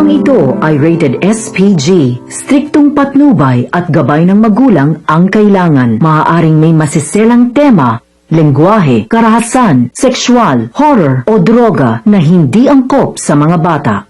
Programang ito ay rated SPG. Striktong patnubay at gabay ng magulang ang kailangan. Maaaring may masiselang tema, lengguwahe, karahasan, sexual, horror o droga na hindi angkop sa mga bata.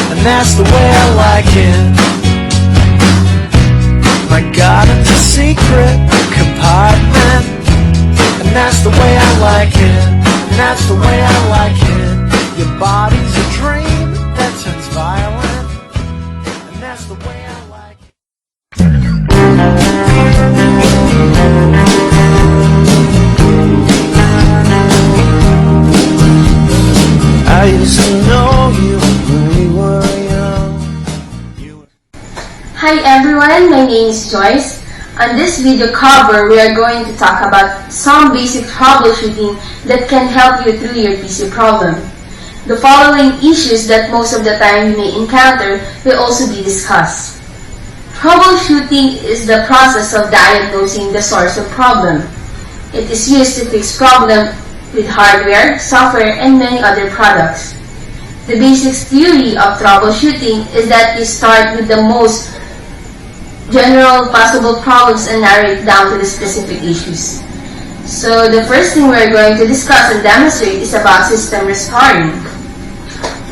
And that's the way I like it. My garden's a secret compartment, and that's the way I like it. And that's the way I like it. Your body's a dream that turns violent, and that's the way I like it. I used to know you when we were young. Hi everyone, my name is Joyce. On this video cover, we are going to talk about some basic troubleshooting that can help you through your PC problem. The following issues that most of the time you may encounter will also be discussed. Troubleshooting is the process of diagnosing the source of problem. It is used to fix problems with hardware, software, and many other products. The basic theory of troubleshooting is that you start with the most general possible problems and narrow it down to the specific issues. So the first thing we're going to discuss and demonstrate is about system restoring.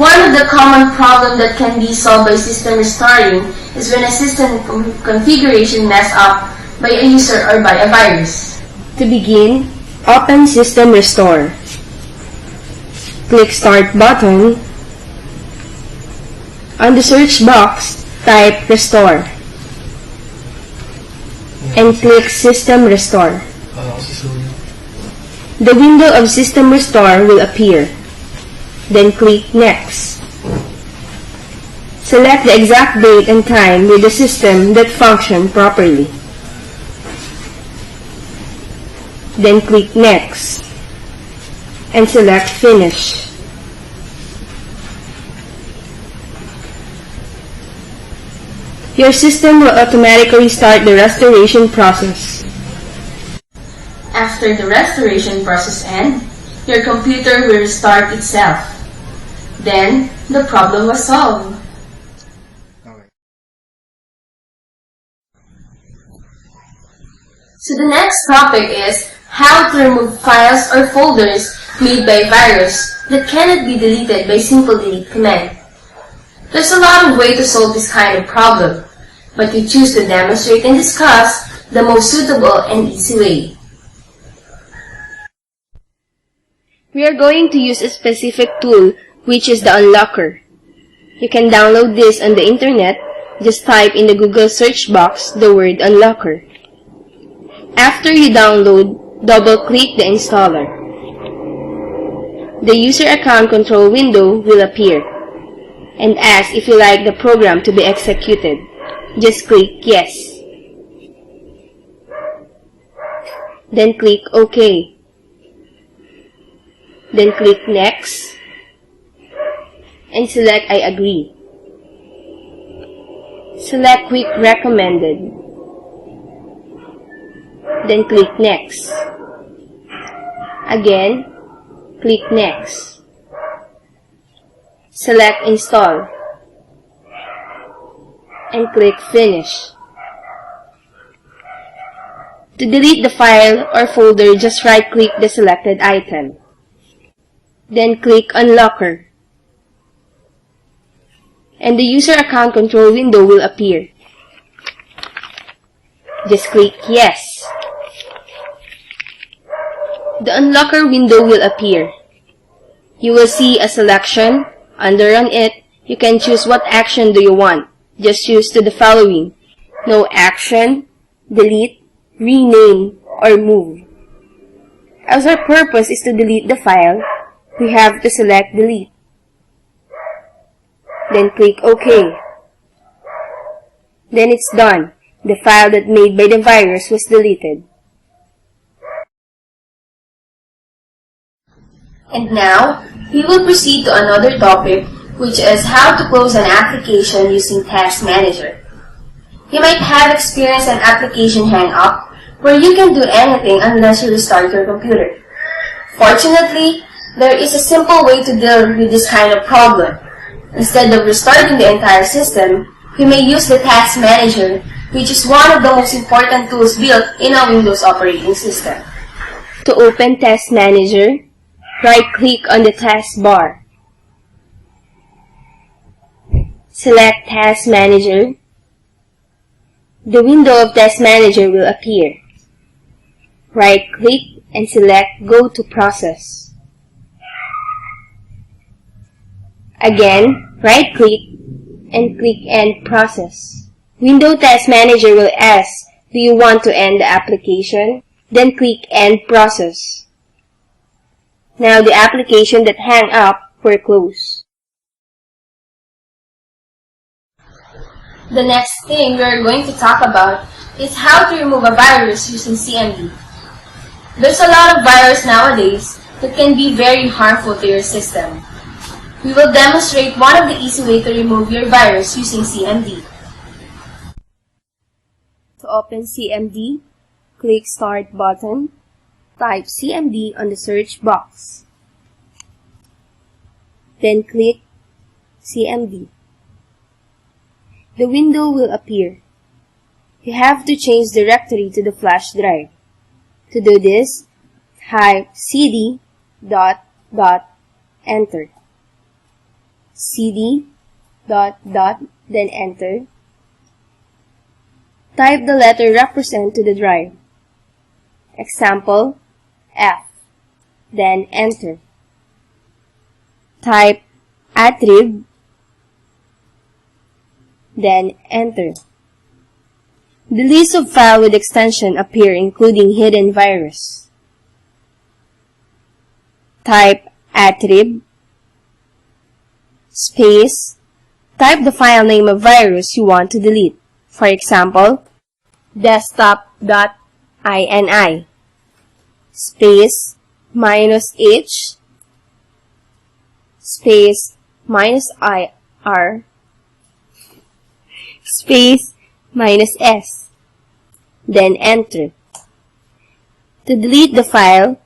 One of the common problems that can be solved by system restoring is when a system configuration messed up by a user or by a virus. To begin, open System Restore. Click Start button. On the search box, type Restore. And click System Restore. The window of System Restore will appear. Then click Next. Select the exact date and time with the system that functioned properly. Then click Next and select Finish. Your system will automatically start the restoration process. After the restoration process ends, your computer will restart itself. Then, the problem was solved. So the next topic is how to remove files or folders made by virus that cannot be deleted by simple delete command. There's a lot of ways to solve this kind of problem, but we choose to demonstrate and discuss the most suitable and easy way. We are going to use a specific tool, which is the Unlocker. You can download this on the internet. Just type in the Google search box the word Unlocker. After you download, double-click the installer. The user account control window will appear and ask if you like the program to be executed. Just click Yes. Then click OK. Then click Next and select I agree. Select Quick Recommended. Then click Next. Again, click Next. Select Install. And click Finish. To delete the file or folder, just right-click the selected item. Then click Unlocker. And the user account control window will appear. Just click Yes. The Unlocker window will appear. You will see a selection. Under on it, you can choose what action do you want. Just choose to the following: no action, delete, rename, or move. As our purpose is to delete the file, we have to select delete. Then click OK. Then it's done. The file that made by the virus was deleted. And now, we will proceed to another topic, which is how to close an application using Task Manager. You might have experienced an application hang-up where you can do anything unless you restart your computer. Fortunately, there is a simple way to deal with this kind of problem. Instead of restarting the entire system, we may use the Task Manager, which is one of the most important tools built in a Windows operating system. To open Task Manager, right-click on the taskbar. Select Task Manager. The window of Task Manager will appear. Right-click and select Go to Process. Again, right-click and click End Process. Windows Task Manager will ask, do you want to end the application? Then click End Process. Now the application that hang up will close. The next thing we are going to talk about is how to remove a virus using CMD. There's a lot of viruses nowadays that can be very harmful to your system. We will demonstrate one of the easy ways to remove your virus using CMD. To open CMD, click Start button. Type CMD on the search box. Then click CMD. The window will appear. You have to change directory to the flash drive. To do this, type cd ... enter. cd ... then enter. Type the letter represent to the drive. Example, F. Then enter. Type attrib. Then enter. The list of files with extension appear including hidden virus. Type attrib. Space. Type the file name of virus you want to delete. For example, desktop.ini. Space -h space -ir space -s. Then enter. To delete the file,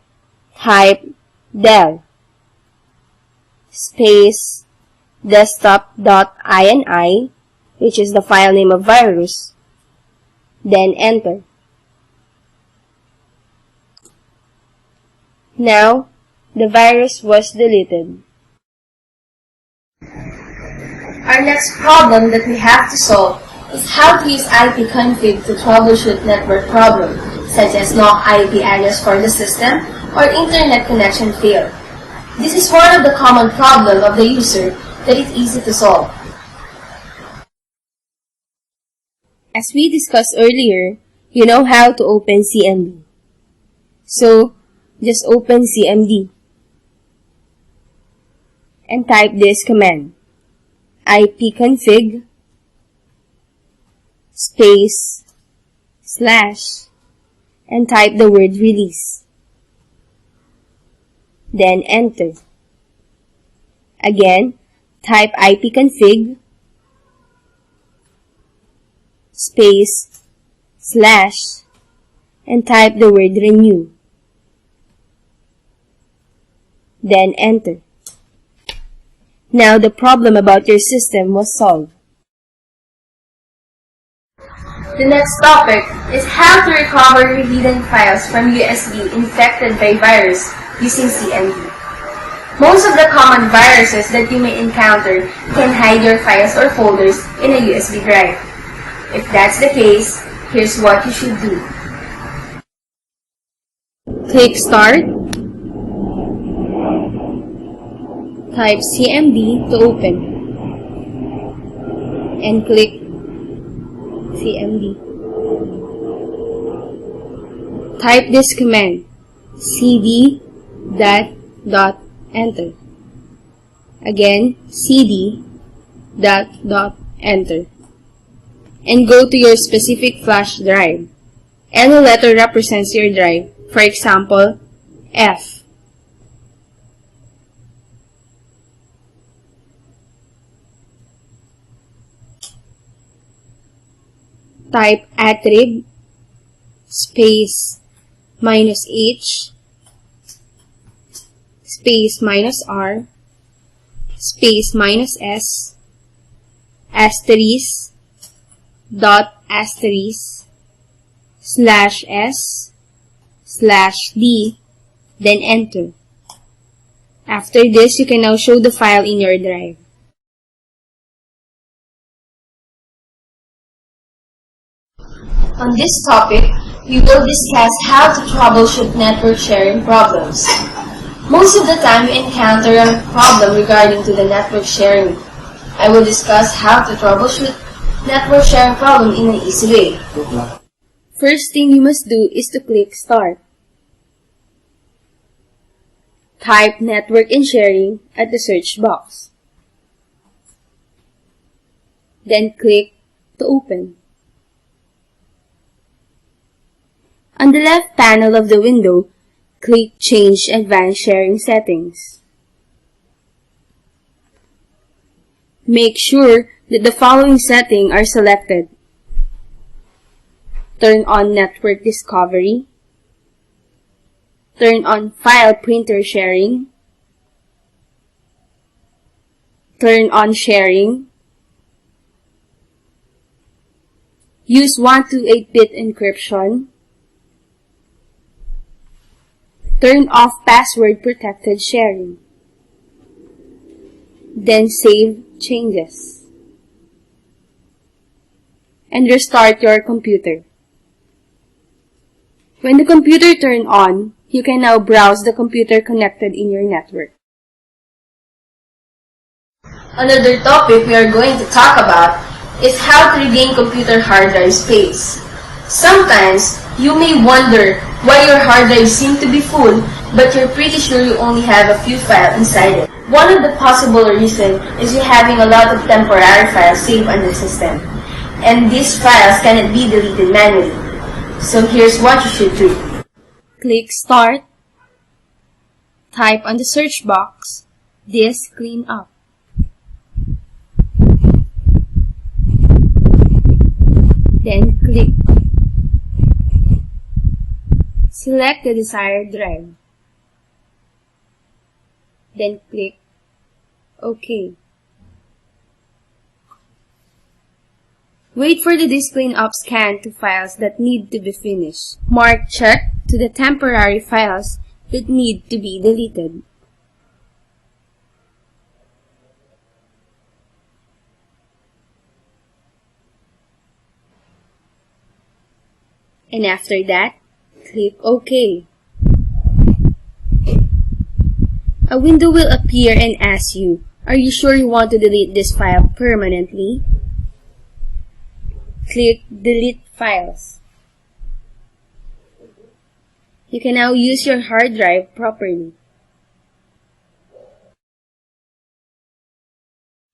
type del space desktop.ini, which is the file name of virus. Then enter. Now, the virus was deleted. Our next problem that we have to solve is how to use ipconfig to troubleshoot network problems, such as no IP address for the system or internet connection failed. This is one of the common problems of the user that is easy to solve. As we discussed earlier, you know how to open CMD. So, just open CMD and type this command, ipconfig space / and type the word release. Then enter. Again, type ipconfig space / and type the word renew. Then enter. Now the problem about your system was solved. The next topic is how to recover your hidden files from USB infected by virus using CMD. Most of the common viruses that you may encounter can hide your files or folders in a USB drive. If that's the case, here's what you should do. Click Start. Type CMD to open. And click CMD. type this command, cd dot enter. Again, cd dot enter. And go to your specific flash drive. Any letter represents your drive. For example, F. Type attrib space -H space -R space -S asterisk dot asterisk /S/D, then enter. After this, you can now show the file in your drive. On this topic, we will discuss how to troubleshoot network sharing problems. Most of the time, you encounter a problem regarding to the network sharing. I will discuss how to troubleshoot network sharing problem in an easy way. First thing you must do is to click Start. Type Network and Sharing at the search box. Then click to open. On the left panel of the window, click Change Advanced Sharing Settings. Make sure that the following settings are selected. Turn on Network Discovery. Turn on File Printer Sharing. Turn on Sharing. Use 128-bit encryption. Turn off Password Protected Sharing. Then save changes. And restart your computer. When the computer turns on, you can now browse the computer connected in your network. Another topic we are going to talk about is how to regain computer hard drive space. Sometimes, you may wonder why your hard drive seems to be full, but you're pretty sure you only have a few files inside it. One of the possible reasons is you're having a lot of temporary files saved on the system, and these files cannot be deleted manually. So here's what you should do. Click Start. Type on the search box, Disk Cleanup. Then click. Select the desired drive. Then click OK. Wait for the disk cleanup scan to files that need to be finished. Mark Check to the temporary files that need to be deleted. And after that, click OK. A window will appear and ask you, are you sure you want to delete this file permanently? Click Delete Files. You can now use your hard drive properly.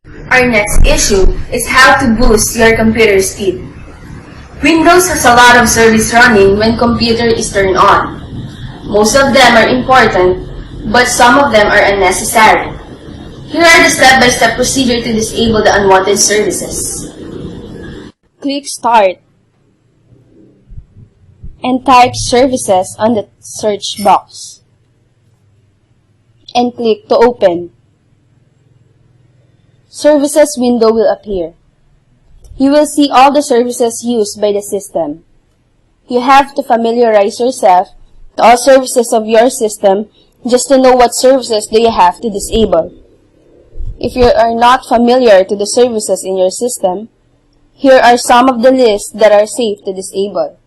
Our next issue is how to boost your computer speed. Windows has a lot of service running when computer is turned on. Most of them are important, but some of them are unnecessary. Here are the step-by-step procedure to disable the unwanted services. Click Start and type Services on the search box and click to open. Services window will appear. You will see all the services used by the system. You have to familiarize yourself to all services of your system just to know what services do you have to disable. If you are not familiar to the services in your system, here are some of the lists that are safe to disable.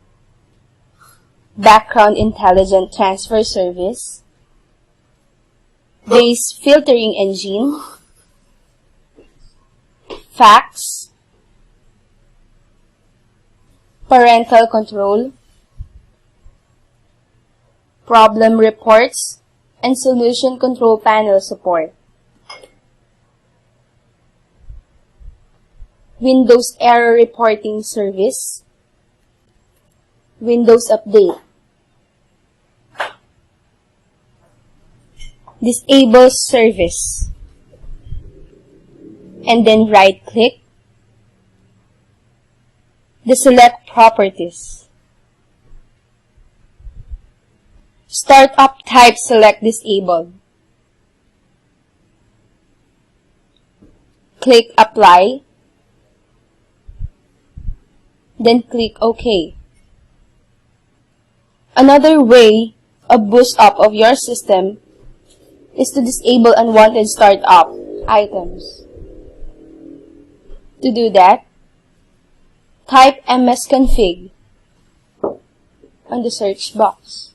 Background Intelligent Transfer Service, Base Filtering Engine, Fax, Parental Control, problem reports, and solution control panel support. Windows Error Reporting Service, Windows Update. Disable service. And then right-click the select properties. Startup type select disabled. Click apply. Then click OK. Another way of boost up of your system is to disable unwanted startup items. To do that, type msconfig on the search box.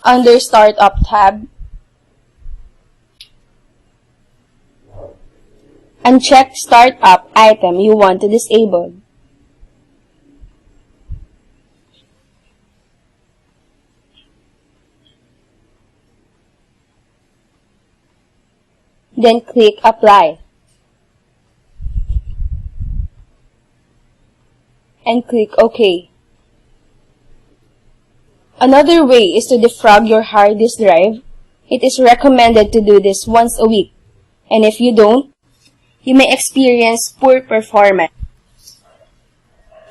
Under Startup tab, uncheck Startup item you want to disable. Then click Apply. And click OK. Another way is to defrag your hard disk drive. It is recommended to do this once a week. And if you don't, you may experience poor performance.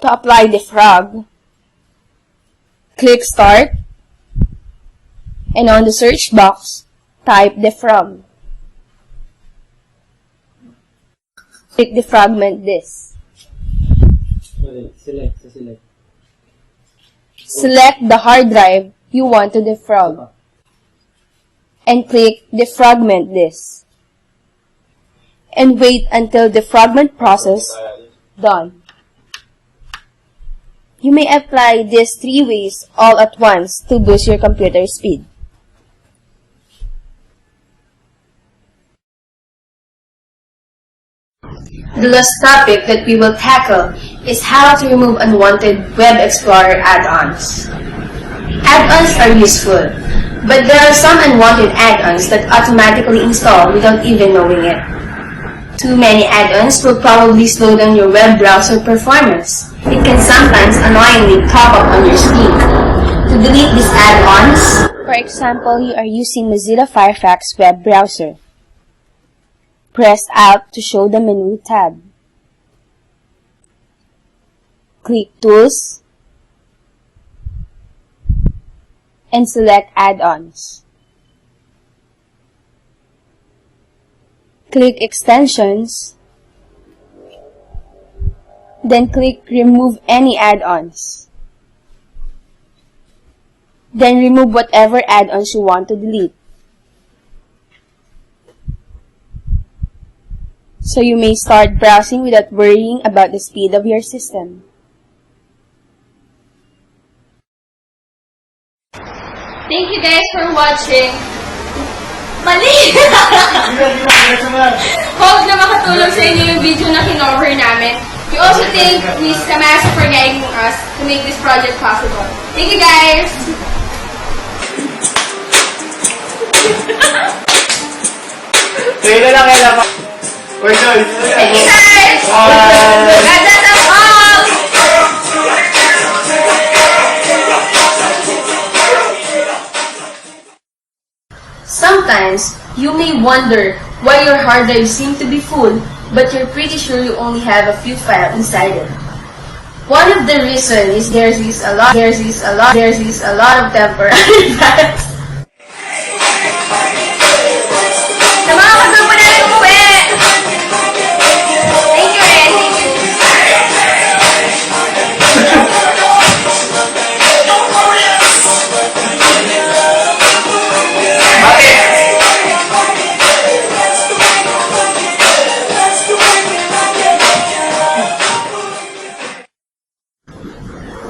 To apply defrag, click Start. And on the search box, type defrag. Click defragment disk. Select the hard drive you want to defrag. And click defragment disk. And wait until defragment process done. You may apply these 3 ways all at once to boost your computer speed. The last topic that we will tackle is how to remove unwanted Web Explorer add-ons. Add-ons are useful, but there are some unwanted add-ons that automatically install without even knowing it. Too many add-ons will probably slow down your web browser performance. It can sometimes annoyingly pop up on your screen. To delete these add-ons, for example, you are using Mozilla Firefox web browser. Press Alt to show the menu tab. Click Tools and select Add-ons. Click Extensions, then click Remove any add-ons. Then remove whatever add-ons you want to delete. So you may start browsing without worrying about the speed of your system. Thank you guys for watching. Mali! Hope na makatulong sa inyo yung video na kinover namin. We also thank Ms. Kamasa for guiding us to make this project possible. Thank you guys! Trailer lang kaya pa. We're done. Thank you guys! God bless us all! Sometimes, you may wonder why your hard drive seems to be full, but you're pretty sure you only have a few files inside it. One of the reasons is there is a lot of temporary files. Sa mga kagrupo namin umuwi! Thank you, Ren.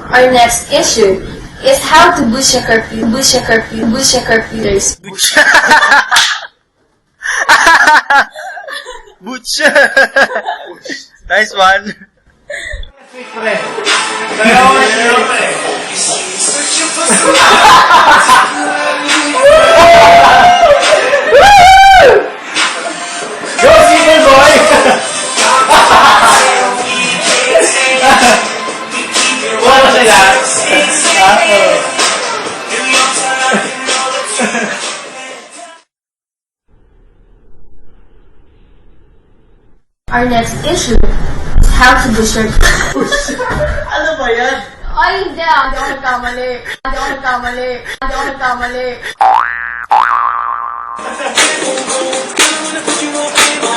Our next issue is how to boost your computers. Butch! Nice one! Kaya Go, single boy! Wala sila. Our next issue is how to boost your... Ano ba yan? Ay, hindi ako nagkamali.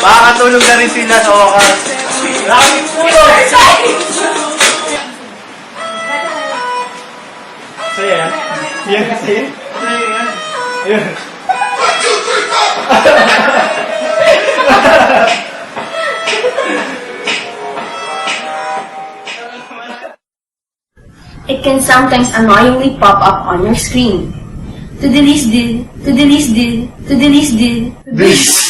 Makakatulog na rin sila sa wakas. Maraming tulog! So yan. Yan kasi. Yan. It can sometimes annoyingly pop up on your screen. To delete this.